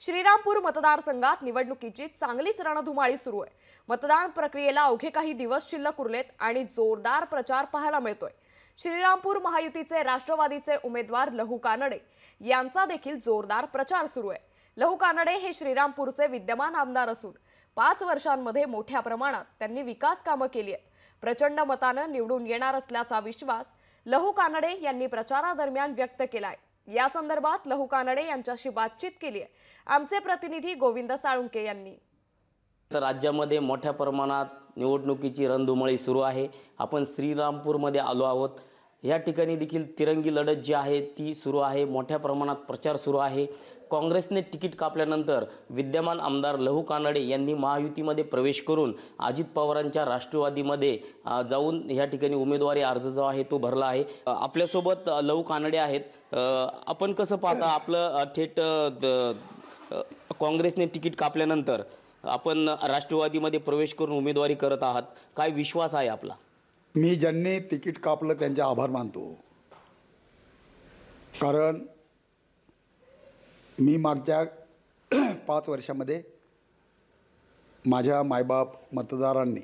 श्रीरामपूर मतदारसंघात निवडणुकीची चांगलीच रणधुमाळी सुरू आहे। मतदान प्रक्रियेला अवघे काही दिवस शिल्लक उरलेत आणि जोरदार प्रचार पाहायला मिळतोय। श्रीरामपूर महायुतीचे राष्ट्रवादीचे उमेदवार लहू कानडे यांचा देखील जोरदार प्रचार सुरू आहे। लहू कानडे हे श्रीरामपूरचे विद्यमान आमदार असून 5 वर्षांमध्ये मोठ्या प्रमाणात त्यांनी विकास कामे केली आहेत। प्रचंड मताने निवडून येणार असल्याचा विश्वास लहू कानडे यांनी प्रचारादरम्यान व्यक्त केलाय। या संदर्भात लहू कानडे यांच्याशी बातचीत केली आहे आमचे प्रतिनिधी गोविंद साळुंके यांनी। तर राज्यामध्ये मोठ्या प्रमाणात निवडणुकीची रणधुमाळी सुरू आहे। आपण श्रीरामपूरमध्ये आलो आहोत। या ठिकाणी देखील तिरंगी लढत जी आहे ती सुरू आहे। मोठ्या प्रमाणात प्रचार सुरू आहे। काँग्रेसने तिकीट कापल्यानंतर विद्यमान आमदार लहू कानडे यांनी महायुतीमध्ये प्रवेश करून अजित पवारांच्या राष्ट्रवादीमध्ये जाऊन या ठिकाणी उमेदवारी अर्ज जो आहे तो भरला आहे। आपल्यासोबत लहू कानडे आहेत। आपण कसं पाहता आपलं थेट काँग्रेसने तिकीट कापल्यानंतर आपण राष्ट्रवादीमध्ये प्रवेश करून उमेदवारी करत आहात, काय विश्वास आहे आपला? मी ज्यांनी तिकीट कापलं त्यांचे आभार मानतो, कारण मी मागच्या 5 वर्षामध्ये माझ्या मायबाप मतदारांनी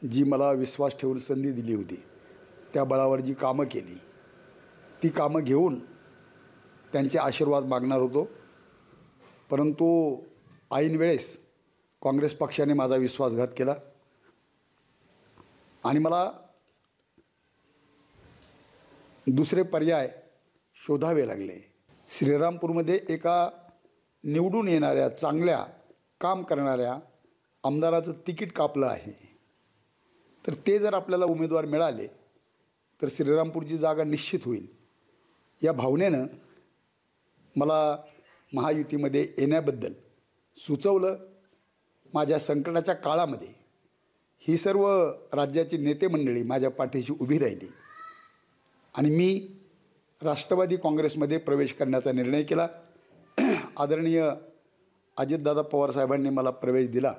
जी मला विश्वास ठेवून संधी दिली होती त्या बळावर जी कामं केली ती कामं घेऊन त्यांचे आशीर्वाद मागणार होतो। परंतु ऐन वेळेस काँग्रेस पक्षाने माझा विश्वासघात केला आणि मला दुसरे पर्याय शोधावे लागले। श्रीरामपूरमध्ये एका निवडून येणाऱ्या चांगल्या काम करणाऱ्या आमदाराचं तिकीट कापलं आहे, तर ते जर आपल्याला उमेदवार मिळाले तर श्रीरामपूरची जागा निश्चित होईल। या भावनेनं मला महायुतीमध्ये येण्याबद्दल सुचवलं। माझ्या संकटाच्या काळामध्ये ही सर्व राज्याची नेते मंडळी माझ्या पाठीशी उभी राहिली आणि मी राष्ट्रवादी काँग्रेसमध्ये प्रवेश करण्याचा निर्णय केला। आदरणीय अजितदादा पवार साहेबांनी मला प्रवेश दिला।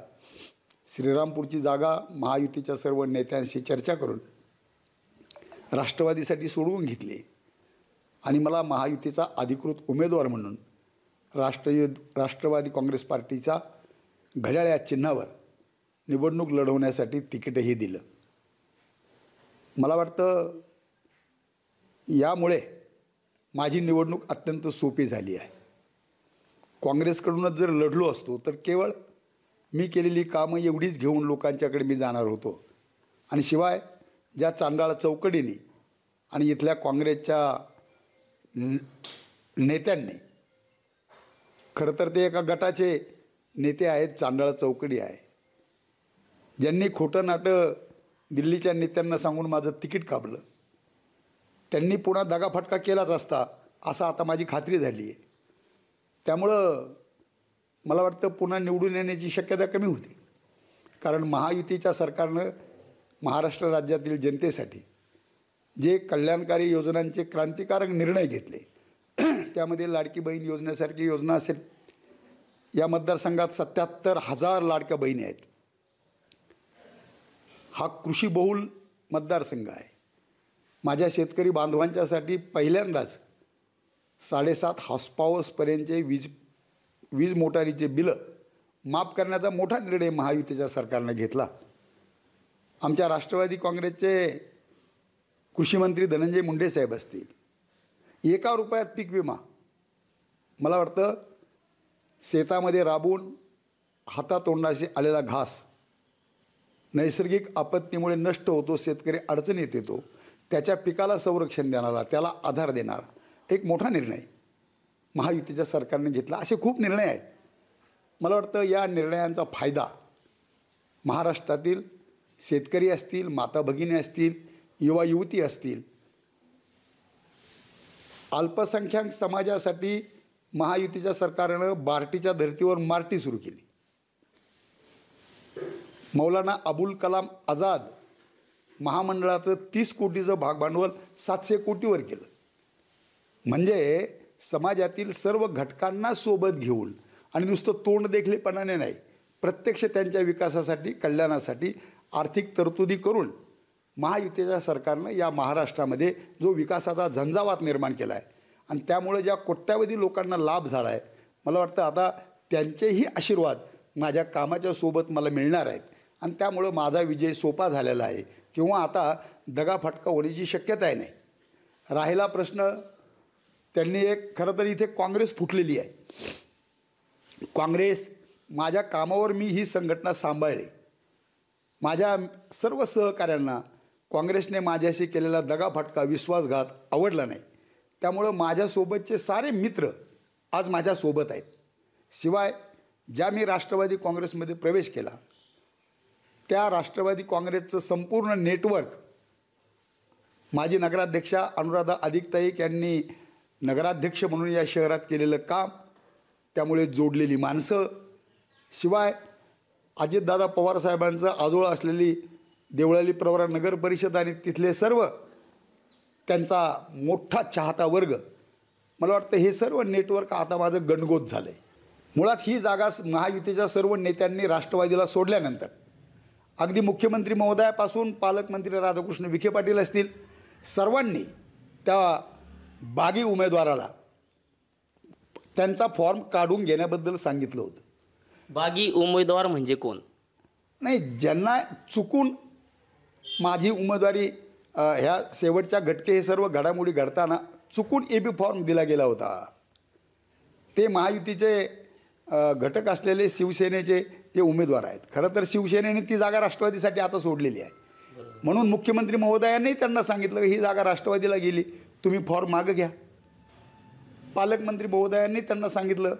श्रीरामपूरची जागा महायुतीच्या सर्व नेत्यांशी चर्चा करून राष्ट्रवादीसाठी सोडवून घेतली आणि मला महायुतीचा अधिकृत उमेदवार म्हणून राष्ट्रवादी काँग्रेस पार्टीचा घड्याळ या चिन्हावर निवडणूक लढवण्यासाठी तिकीटही दिलं। मला वाटतं यामुळे माझी निवडणूक अत्यंत सोपी झाली आहे। काँग्रेसकडूनच जर लढलो असतो तर केवळ मी केलेली कामं एवढीच घेऊन लोकांच्याकडे मी जाणार होतो आणि शिवाय ज्या चांडाळ चौकडीने आणि इथल्या काँग्रेसच्या नेत्यांनी, खरं तर ते एका गटाचे नेते आहेत, चांडाळ चौकडी आहे, ज्यांनी खोटं नाटं दिल्लीच्या नेत्यांना सांगून माझं तिकीट कापलं, त्यांनी पुन्हा दगाफटका केलाच असता असं आता माझी खात्री झाली आहे। त्यामुळं मला वाटतं पुन्हा निवडून येण्याची शक्यता कमी होती, कारण महायुतीच्या सरकारनं महाराष्ट्र राज्यातील जनतेसाठी जे कल्याणकारी योजनांचे क्रांतिकारक निर्णय घेतले, त्यामध्ये लाडकी बहीण योजनेसारखी योजना असेल, या मतदारसंघात 77,000 लाडक्या बहिणी आहेत। हा कृषीबहुल मतदारसंघ आहे। माझ्या शेतकरी बांधवांच्यासाठी पहिल्यांदाच 7.5 हॉर्सपॉवर्सपर्यंतचे वीज मोटारीचे बिलं माफ करण्याचा मोठा निर्णय महायुतीच्या सरकारने घेतला। आमच्या राष्ट्रवादी काँग्रेसचे कृषीमंत्री धनंजय मुंडे साहेब असतील, 1 रुपयात पीक विमा, मला वाटतं शेतामध्ये राबून हातातोंडाशी आलेला घास नैसर्गिक आपत्तीमुळे नष्ट होतो, शेतकरी अडचणीत येतो, त्याच्या पिकाला संरक्षण देणारा, त्याला आधार देणारा एक मोठा निर्णय महायुतीच्या सरकारने घेतला। असे खूप निर्णय आहेत। मला वाटतं या निर्णयांचा फायदा महाराष्ट्रातील शेतकरी असतील, माता भगिनी असतील, युवा युवती असतील, अल्पसंख्याक समाजासाठी महायुतीच्या सरकारनं बार्टीच्या धर्तीवर मार्टी सुरू केली। मौलाना अबुल कलाम आझाद महामंडळाचं 30 कोटीचं भागभांडवल 700 कोटीवर केलं। म्हणजे समाजातील सर्व घटकांना सोबत घेऊन आणि नुसतं तोंड देखलेपणाने नाही, प्रत्यक्ष त्यांच्या विकासासाठी, कल्याणासाठी आर्थिक तरतुदी करून महायुतीच्या सरकारनं या महाराष्ट्रामध्ये जो विकासाचा झंझावात निर्माण केला आहे आणि त्यामुळे ज्या कोट्यावधी लोकांना लाभ झाला आहे, मला वाटतं आता त्यांचेही आशीर्वाद माझ्या कामाच्या सोबत मला मिळणार आहेत आणि त्यामुळं माझा विजय सोपा झालेला आहे किंवा आता दगाफटका होण्याची शक्यताही नाही. राहिला प्रश्न, त्यांनी एक खरं तर इथे काँग्रेस फुटलेली आहे. काँग्रेस, माझ्या कामावर मी ही संघटना सांभाळली. माझ्या सर्व सहकाऱ्यांना काँग्रेसने माझ्याशी केलेला दगाफटका, विश्वासघात आवडला नाही. त्यामुळं माझ्यासोबतचे सारे मित्र आज माझ्यासोबत आहेत. शिवाय ज्या मी राष्ट्रवादी काँग्रेसमध्ये प्रवेश केला त्या राष्ट्रवादी काँग्रेसचं संपूर्ण नेटवर्क, माजी नगराध्यक्षा अनुराधा अधिकताईक यांनी नगराध्यक्ष म्हणून या शहरात केलेलं काम, त्यामुळे जोडलेली माणसं, शिवाय अजितदादा पवारसाहेबांचं आजोळ असलेली देवळाली प्रवरा नगर परिषद आणि तिथले सर्व त्यांचा मोठा चाहता वर्ग, मला वाटतं हे सर्व नेटवर्क आता माझं गणगोत झालं आहे. मुळात ही जागा महायुतीच्या सर्व नेत्यांनी राष्ट्रवादीला सोडल्यानंतर, अगदी मुख्यमंत्री महोदयापासून पालकमंत्री राधाकृष्ण विखे पाटील असतील, सर्वांनी त्या बागी उमेदवाराला त्यांचा फॉर्म काढून घेण्याबद्दल सांगितलं होतं. बागी उमेदवार म्हणजे कोण? नाही, ज्यांना चुकून माझी उमेदवारी ह्या शेवटच्या घटके हे सर्व घडामोडी घडताना चुकून AB फॉर्म दिला गेला होता, ते महायुतीचे घटक असलेले शिवसेनेचे जे उमेदवार आहेत. खरं तर शिवसेनेने ती जागा राष्ट्रवादीसाठी आता सोडलेली आहे. म्हणून मुख्यमंत्री महोदयांनी त्यांना सांगितलं ही जागा राष्ट्रवादीला गेली, तुम्ही फॉर्म मागं घ्या. पालकमंत्री महोदयांनी त्यांना सांगितलं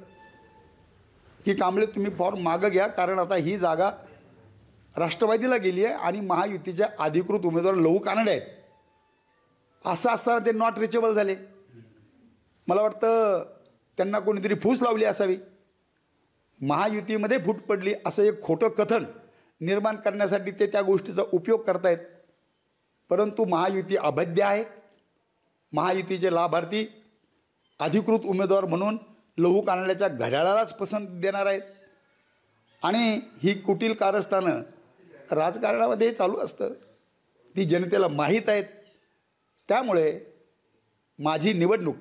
की कांबळे तुम्ही फॉर्म मागं घ्या, कारण आता ही जागा राष्ट्रवादीला गेली आहे आणि महायुतीच्या अधिकृत उमेदवार लहू कानडे आहेत. असं असताना ते नॉट रिचेबल झाले. मला वाटतं त्यांना कोणीतरी फूस लावली असावी. महायुतीमध्ये फूट पडली असं एक खोटं कथन निर्माण करण्यासाठी ते त्या गोष्टीचा उपयोग करतायत. परंतु महायुती अभेद्य आहे. महायुतीचे लाभार्थी अधिकृत उमेदवार म्हणून लहू कानड्याच्या घड्याळालाच पसंती देणार आहेत आणि ही कुटील कारस्थानं राजकारणामध्ये चालू असतं, ती जनतेला माहीत आहेत. त्यामुळे माझी निवडणूक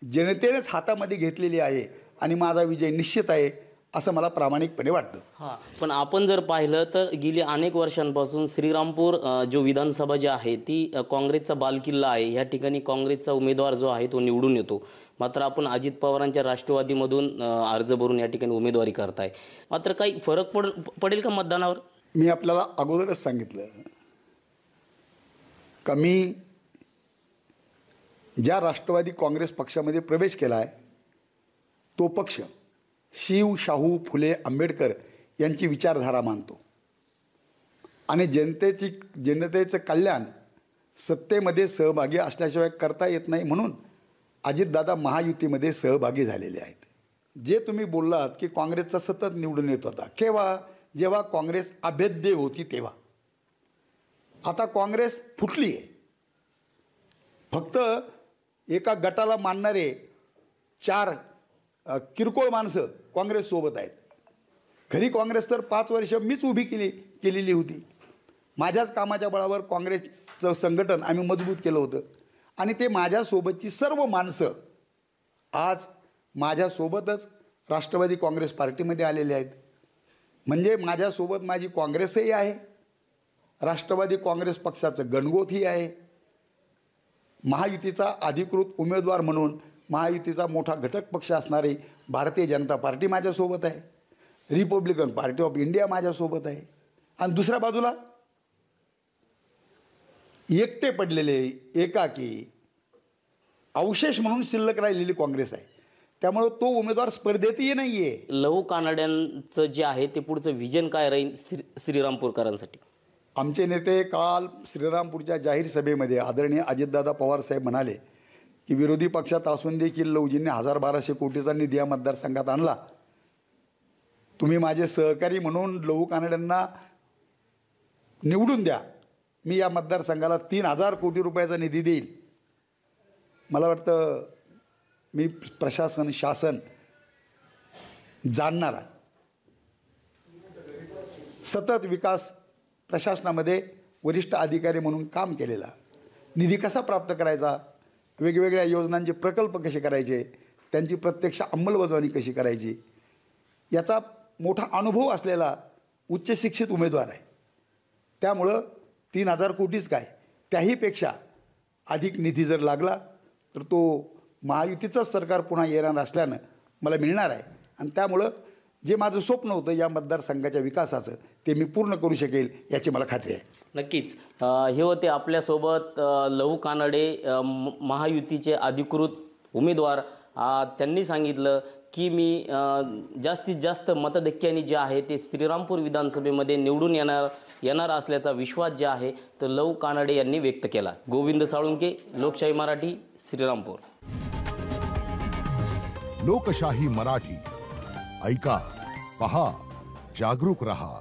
जनतेनेच हातामध्ये घेतलेली आहे आणि माझा विजय निश्चित आहे असं मला प्रामाणिकपणे वाटतं. हां, पण आपण जर पाहिलं तर गेली अनेक वर्षांपासून श्रीरामपूर जो विधानसभा जी आहे ती काँग्रेसचा बालकिल्ला आहे. ह्या ठिकाणी काँग्रेसचा उमेदवार जो आहे तो निवडून येतो. मात्र आपण अजित पवारांच्या राष्ट्रवादीमधून अर्ज भरून या ठिकाणी उमेदवारी करताय. मात्र काही फरक पडेल का मतदानावर? मी आपल्याला अगोदरच सांगितलं का मी ज्या राष्ट्रवादी काँग्रेस पक्षामध्ये प्रवेश केला आहे तो पक्ष शिव, शाहू, फुले, आंबेडकर यांची विचारधारा मानतो आणि जनतेचं कल्याण सत्तेमध्ये सहभागी असल्याशिवाय करता येत नाही. म्हणून अजितदादा महायुतीमध्ये सहभागी झालेले आहेत. जे तुम्ही बोललात की काँग्रेसचा सतत निवडून येत होता, केव्हा? जेव्हा काँग्रेस अभेद्य होती तेव्हा. आता काँग्रेस फुटली आहे. फक्त एका गटाला मानणारे 4 किरकोळ माणसं काँग्रेससोबत आहेत. खरी काँग्रेस तर 5 वर्ष मीच उभी केलेली होती. माझ्याच कामाच्या बळावर काँग्रेसचं संघटन आम्ही मजबूत केलं होतं आणि ते माझ्यासोबतची सर्व माणसं आज माझ्यासोबतच राष्ट्रवादी काँग्रेस पार्टीमध्ये आलेले आहेत. म्हणजे माझ्यासोबत माझी काँग्रेसही आहे, राष्ट्रवादी काँग्रेस पक्षाचं गणगोतही आहे. महायुतीचा अधिकृत उमेदवार म्हणून महायुतीचा मोठा घटक पक्ष असणारी भारतीय जनता पार्टी माझ्यासोबत आहे, रिपब्लिकन पार्टी ऑफ इंडिया माझ्यासोबत आहे आणि दुसऱ्या बाजूला एकटे पडलेले एकाकी अवशेष म्हणून शिल्लक राहिलेली काँग्रेस आहे. त्यामुळे तो उमेदवार स्पर्धेतही नाही आहे. लहू कानड्यांचं जे आहे ते पुढचं विजन काय राहील श्रीरामपूरकरांसाठी? आमचे नेते काल श्रीरामपूरच्या जाहीर सभेमध्ये आदरणीय अजितदादा पवारसाहेब म्हणाले की विरोधी पक्षात असून देखील लहुजींनी 1200 कोटीचा निधी या मतदारसंघात आणला. तुम्ही माझे सहकारी म्हणून लहू कानड्यांना निवडून द्या, मी या मतदारसंघाला 3000 कोटी रुपयाचा निधी देईल. मला वाटतं मी प्रशासन, शासन जाणणारा, सतत विकास प्रशासनामध्ये वरिष्ठ अधिकारी म्हणून काम केलेला, निधी कसा प्राप्त करायचा, वेगवेगळ्या योजनांचे प्रकल्प कसे करायचे त्यांची प्रत्यक्ष अंमलबजावणी कशी करायची याचा मोठा अनुभव असलेला उच्च शिक्षित उमेदवार आहे. त्यामुळं 3,000 कोटीच काय त्याहीपेक्षा अधिक निधी जर लागला तर तो महायुतीचंच सरकार पुन्हा येणार असल्यानं मला मिळणार आहे. आणि त्यामुळं जे माझं स्वप्न होतं या मतदारसंघाच्या विकासाचं ते मी पूर्ण करू शकेल याची मला खात्री आहे. नक्कीच. हे होते आपल्यासोबत लहू कानडे, महायुतीचे अधिकृत उमेदवार. त्यांनी सांगितलं की मी जास्तीत जास्त मतधक्क्यांनी जे आहे ते श्रीरामपूर विधानसभेमध्ये निवडून येणार असल्याचा विश्वास जे आहे तर लहू कानडे यांनी व्यक्त केला. गोविंद साळुंके, लोकशाही मराठी, श्रीरामपूर. लोकशाही मराठी ऐका, पहा, जागरूक रहा.